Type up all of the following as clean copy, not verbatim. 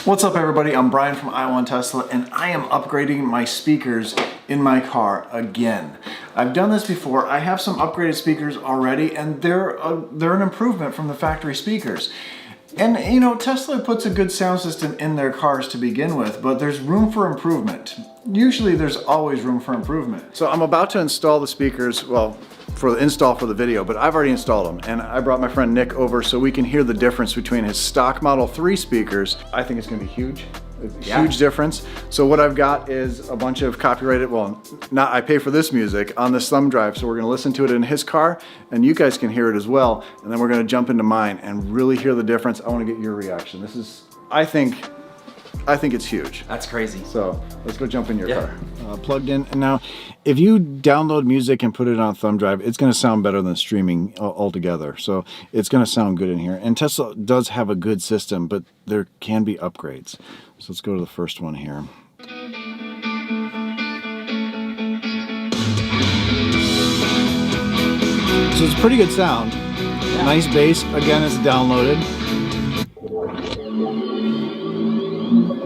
What's up everybody, I'm Brian from i1Tesla and I am upgrading my speakers in my car again. I've done this before, I have some upgraded speakers already and they're an improvement from the factory speakers. And you know, Tesla puts a good sound system in their cars to begin with, but there's room for improvement. Usually there's always room for improvement. So I'm about to install the speakers, well, for the install for the video, but I've already installed them. And I brought my friend Nick over so we can hear the difference between his stock Model 3 speakers. I think it's gonna be huge. Huge difference. So what I've got is a bunch of copyrighted, well, not I pay for this music on this thumb drive, so we're gonna listen to it in his car and you guys can hear it as well. And then we're gonna jump into mine and really hear the difference. I wanna get your reaction. This is, I think it's huge. That's crazy. So let's go jump in your car. Plugged in. And now, if you download music and put it on a thumb drive, it's going to sound better than streaming altogether. So it's going to sound good in here. And Tesla does have a good system, but there can be upgrades. So let's go to the first one here. So it's pretty good sound. Yeah. Nice bass. Again, it's downloaded.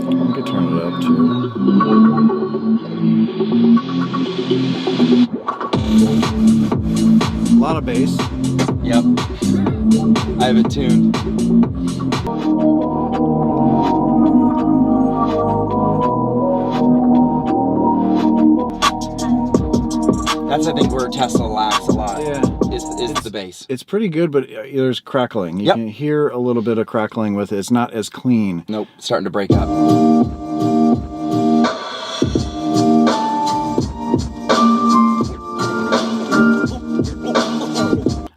I could turn it up too. A lot of bass. Yep. I have it tuned. That's, I think, where Tesla lacks a lot. Yeah. Is the bass. It's pretty good, but there's crackling. You can hear a little bit of crackling with it. It's not as clean. Nope, starting to break up.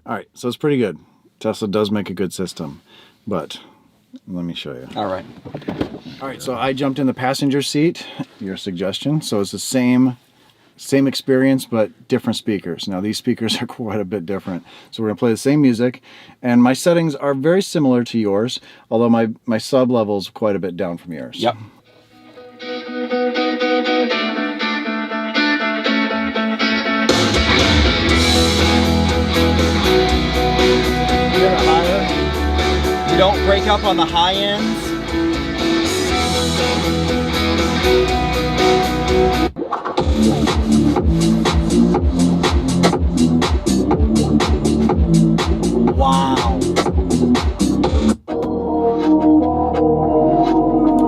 All right, so it's pretty good. Tesla does make a good system, but let me show you. All right. All right, so I jumped in the passenger seat, your suggestion. So it's the same experience, but different speakers. Now these speakers are quite a bit different. So we're gonna play the same music, and my settings are very similar to yours, although my sub level is quite a bit down from yours. Yep. You don't break up on the high ends. Wow.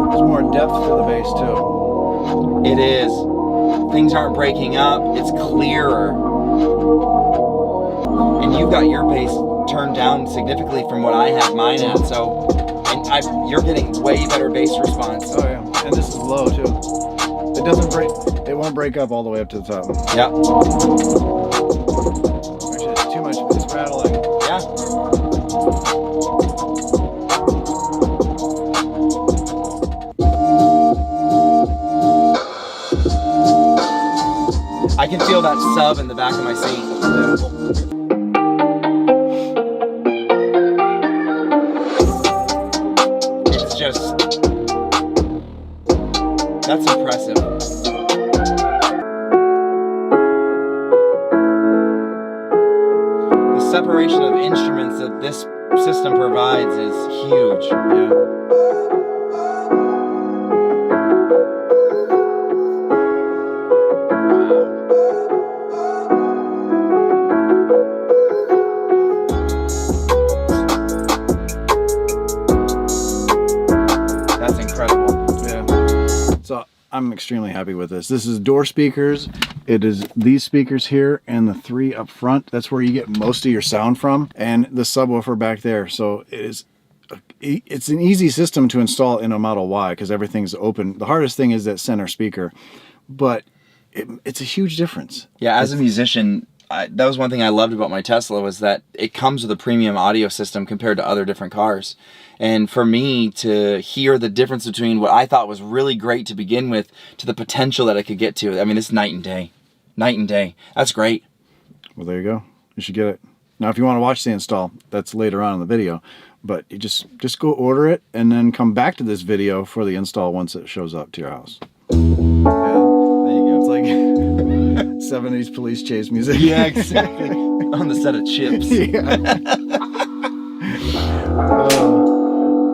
There's more depth to the bass too. It is. Things aren't breaking up. It's clearer. And you've got your bass turned down significantly from what I have mine at, so you're getting way better bass response. Oh yeah, and this is low too. It doesn't break. It won't break up all the way up to the top. Yep. Actually, it's too much. It's rattling. Yeah. I can feel that sub in the back of my seat. Yeah. That's impressive. The separation of instruments that this system provides is huge. Yeah. That's incredible. So I'm extremely happy with this. This is door speakers. It is these speakers here and the three up front. That's where you get most of your sound from, and the subwoofer back there. So it's an easy system to install in a Model Y because everything's open. The hardest thing is that center speaker, but it's a huge difference. Yeah, as a musician, that was one thing I loved about my Tesla, was that it comes with a premium audio system compared to other different cars. And for me to hear the difference between what I thought was really great to begin with to the potential that I could get to, I mean, it's night and day. Night and day. That's great. Well, there you go. You should get it. Now, if you want to watch the install, that's later on in the video. But you just go order it and then come back to this video for the install once it shows up to your house. Yeah, there you go. It's like 70s police chase music. Yeah, exactly. On the set of Chips. Yeah.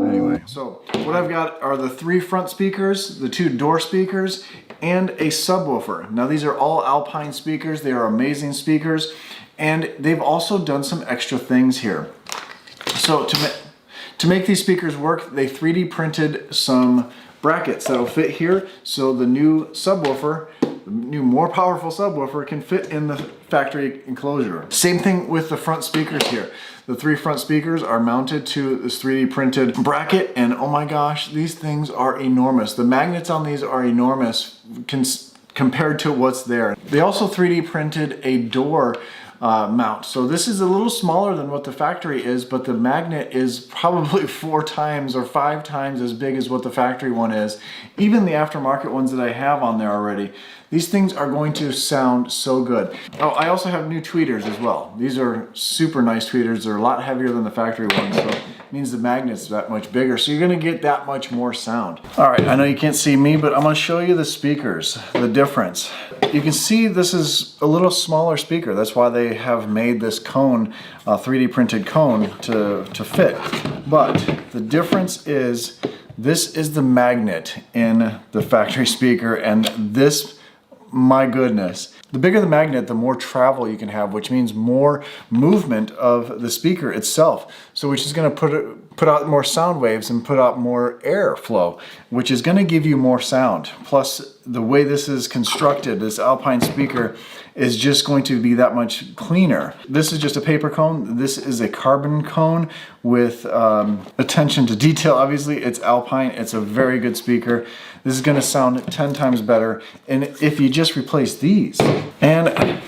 Anyway, so what I've got are the 3 front speakers, the 2 door speakers, and a subwoofer. Now these are all Alpine speakers. They are amazing speakers, and they've also done some extra things here. So to make these speakers work, they 3D printed some brackets that'll fit here, so the new subwoofer, the new more powerful subwoofer, can fit in the factory enclosure. Same thing with the front speakers here. The 3 front speakers are mounted to this 3D printed bracket, and oh my gosh, these things are enormous. The magnets on these are enormous compared to what's there. They also 3D printed a door mount. So this is a little smaller than what the factory is, but the magnet is probably 4 times or 5 times as big as what the factory one is. Even the aftermarket ones that I have on there already. These things are going to sound so good. Oh, I also have new tweeters as well. These are super nice tweeters. They're a lot heavier than the factory ones, so it means the magnet's that much bigger, so you're gonna get that much more sound. All right, I know you can't see me, but I'm gonna show you the speakers, the difference. You can see this is a little smaller speaker. That's why they have made this cone, 3D printed cone to fit. But the difference is, this is the magnet in the factory speaker, and this, my goodness. The bigger the magnet, the more travel you can have, which means more movement of the speaker itself. So which is going to put out more sound waves and put out more air flow, which is going to give you more sound. Plus, the way this is constructed, this Alpine speaker, is just going to be that much cleaner. This is just a paper cone. This is a carbon cone with attention to detail. Obviously, it's Alpine. It's a very good speaker. This is going to sound 10 times better. And if you just replace these, and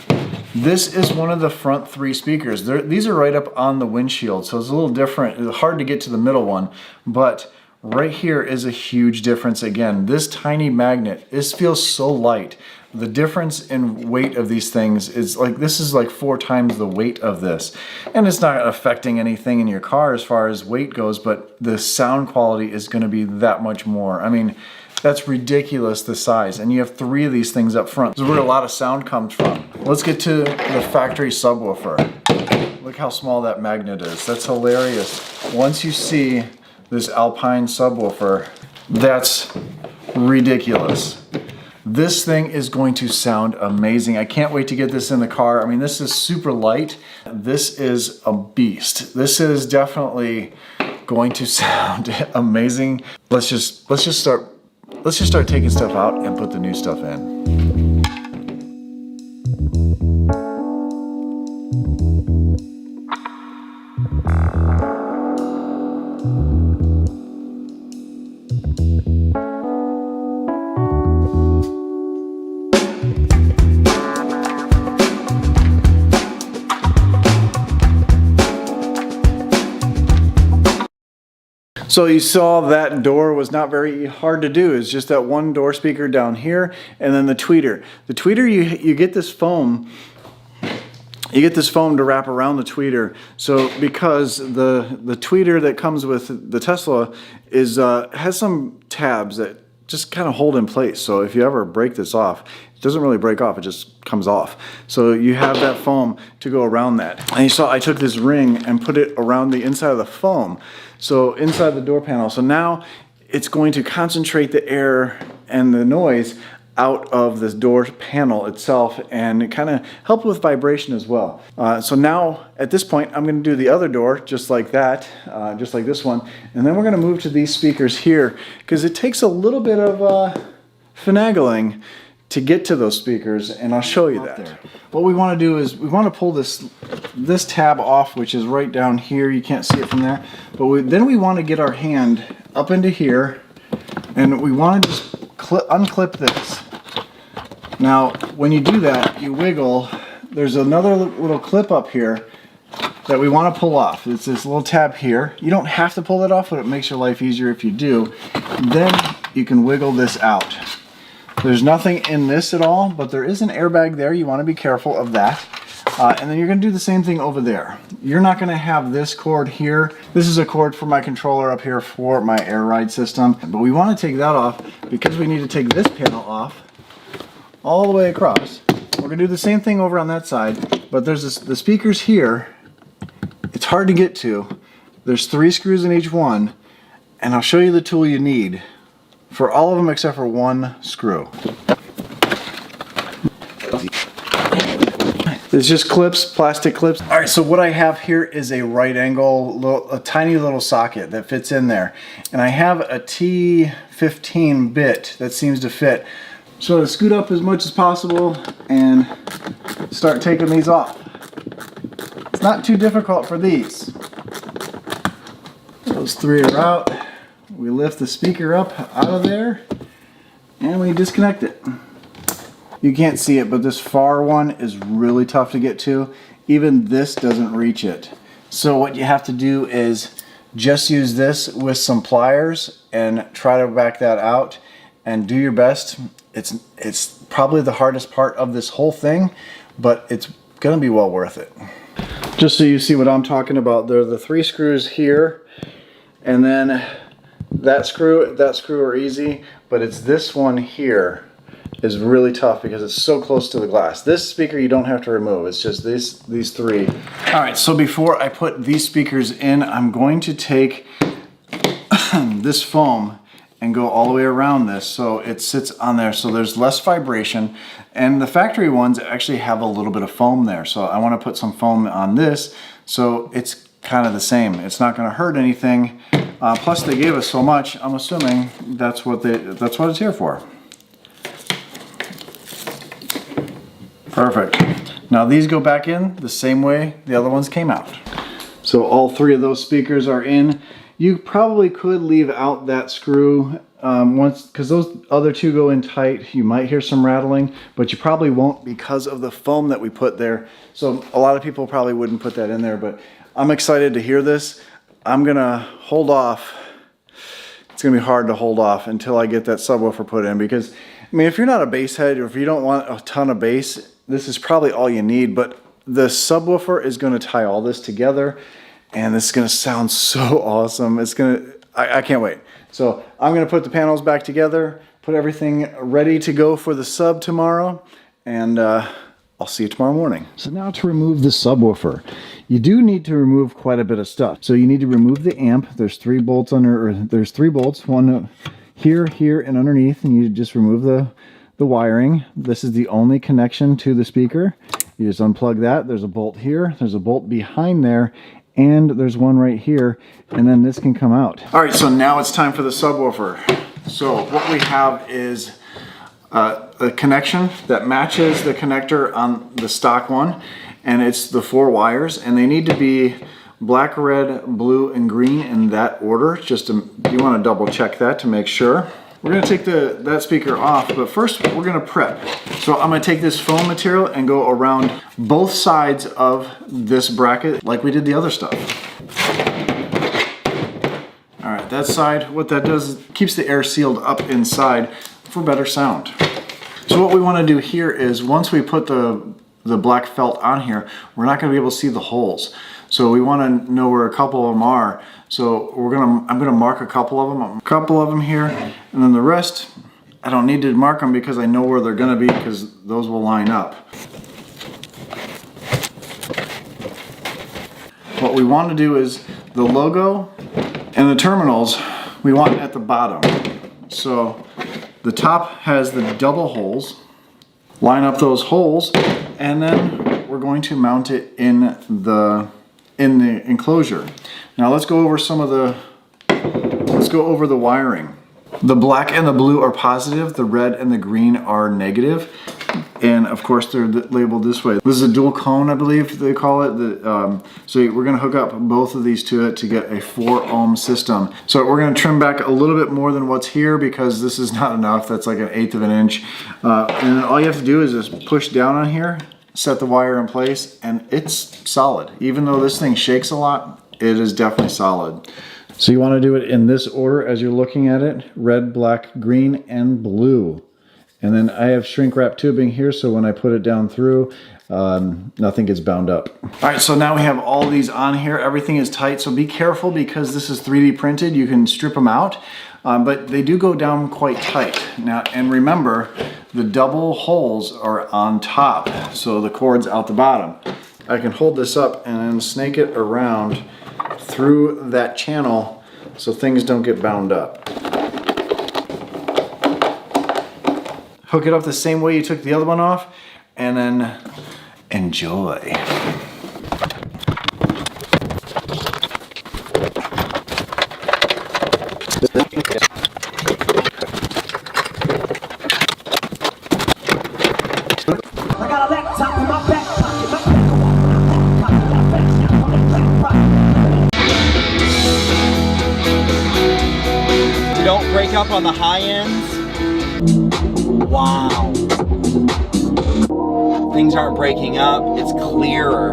this is one of the front 3 speakers. These are right up on the windshield, so it's a little different. It's hard to get to the middle one, but right here is a huge difference. Again, this tiny magnet, this feels so light. The difference in weight of these things is like, this is like 4 times the weight of this. And it's not affecting anything in your car as far as weight goes, but the sound quality is going to be that much more. I mean, that's ridiculous, the size. And you have 3 of these things up front. This is where a lot of sound comes from. Let's get to the factory subwoofer. Look how small that magnet is. That's hilarious. Once you see this Alpine subwoofer, that's ridiculous. This thing is going to sound amazing. I can't wait to get this in the car. I mean, this is super light. This is a beast. This is definitely going to sound amazing. Let's just start taking stuff out and put the new stuff in. So you saw that door was not very hard to do. It's just that one door speaker down here, and then the tweeter. The tweeter, you get this foam. You get this foam to wrap around the tweeter. So because the tweeter that comes with the Tesla is has some tabs that just kind of hold in place. So if you ever break this off, it doesn't really break off, it just comes off. So you have that foam to go around that. And you saw I took this ring and put it around the inside of the foam. So inside the door panel. So now it's going to concentrate the air and the noise out of this door panel itself and kind of help with vibration as well. So now at this point I'm going to do the other door just like that, just like this one, and then we're going to move to these speakers here because it takes a little bit of finagling to get to those speakers, and I'll show you that. What we want to do is we want to pull this tab off, which is right down here. You can't see it from there, but then we want to get our hand up into here, and we want to just unclip this. Now, when you do that, you wiggle. There's another little clip up here that we want to pull off. It's this little tab here. You don't have to pull that off, but it makes your life easier if you do. Then you can wiggle this out. There's nothing in this at all, but there is an airbag there. You want to be careful of that. And then you're going to do the same thing over there. You're not going to have this cord here. This is a cord for my controller up here for my air ride system. But we want to take that off because we need to take this panel off all the way across. We're going to do the same thing over on that side, but there's the speakers here. It's hard to get to. There's 3 screws in each one, and I'll show you the tool you need for all of them except for one screw. It's just clips, plastic clips. All right, so what I have here is a right angle, a tiny little socket that fits in there. And I have a T15 bit that seems to fit. So to scoot up as much as possible and start taking these off. It's not too difficult for these. Those three are out. We lift the speaker up out of there and we disconnect it. You can't see it, but this far one is really tough to get to. Even this doesn't reach it. So what you have to do is just use this with some pliers and try to back that out and do your best. It's probably the hardest part of this whole thing, but it's gonna be well worth it. Just so you see what I'm talking about, there are the three screws here, and then that screw are easy, but it's this one here is really tough because it's so close to the glass. This speaker you don't have to remove, it's just these three. All right, so before I put these speakers in, I'm going to take this foam and go all the way around this so it sits on there so there's less vibration. And the factory ones actually have a little bit of foam there, so I want to put some foam on this so it's kind of the same. It's not going to hurt anything. Plus they gave us so much, I'm assuming that's what it's here for. Perfect. Now these go back in the same way the other ones came out. So all three of those speakers are in. You probably could leave out that screw because those other two go in tight. You might hear some rattling, but you probably won't because of the foam that we put there. So a lot of people probably wouldn't put that in there, but I'm excited to hear this. I'm gonna hold off. It's gonna be hard to hold off until I get that subwoofer put in because, I mean, if you're not a bass head or if you don't want a ton of bass, this is probably all you need, but the subwoofer is gonna tie all this together and this is gonna sound so awesome. I can't wait. So I'm gonna put the panels back together, put everything ready to go for the sub tomorrow, and I'll see you tomorrow morning. So now to remove the subwoofer, you do need to remove quite a bit of stuff. So you need to remove the amp. There's three bolts, one here, here, and underneath, and you just remove the wiring. This is the only connection to the speaker. You just unplug that. There's a bolt here, there's a bolt behind there, and there's one right here, and then this can come out. All right, so now it's time for the subwoofer. So what we have is a connection that matches the connector on the stock one, and it's the 4 wires, and they need to be black, red, blue, and green in that order. You want to double check that to make sure. We're going to take that speaker off, but first we're going to prep. So I'm going to take this foam material and go around both sides of this bracket like we did the other stuff. All right, that side, what that does is keeps the air sealed up inside for better sound. So what we want to do here is once we put the black felt on here, we're not going to be able to see the holes. So we want to know where a couple of them are. So I'm gonna mark a couple of them here, and then the rest I don't need to mark them because I know where they're gonna be because those will line up. What we want to do is the logo and the terminals we want at the bottom. So the top has the double holes. Line up those holes, and then we're going to mount it in the enclosure. Now let's go over the wiring. The black and the blue are positive, the red and the green are negative, and of course they're labeled this way. This is a dual cone, I believe they call it. So we're going to hook up both of these to it to get a 4 ohm system. So we're going to trim back a little bit more than what's here because this is not enough. That's like 1/8 of an inch. And all you have to do is just push down on here, set the wire in place, and it's solid. Even though this thing shakes a lot, it is definitely solid. So you want to do it in this order as you're looking at it: red, black, green, and blue. And then I have shrink wrap tubing here, so when I put it down through, nothing gets bound up. All right, so now we have all these on here. Everything is tight, so be careful because this is 3D printed. You can strip them out, but they do go down quite tight. Now, and remember, the double holes are on top, so the cord's out the bottom. I can hold this up and then snake it around through that channel so things don't get bound up. Hook it up the same way you took the other one off, and then enjoy. I got a laptop in my back pocket. You don't break up on the high ends. Wow. Things aren't breaking up. It's clearer.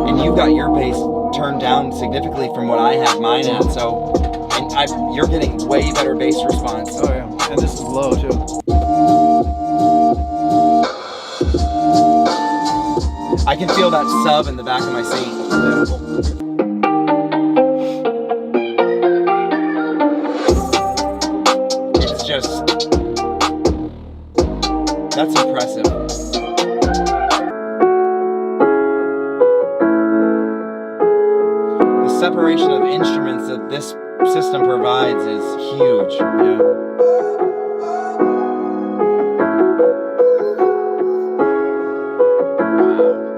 And you've got your bass turned down significantly from what I have mine at. So, and you're getting way better bass response. Oh yeah, and this is low too. I can feel that sub in the back of my seat. It's just, that's impressive. The separation of instruments that this system provides is huge. Yeah. Wow.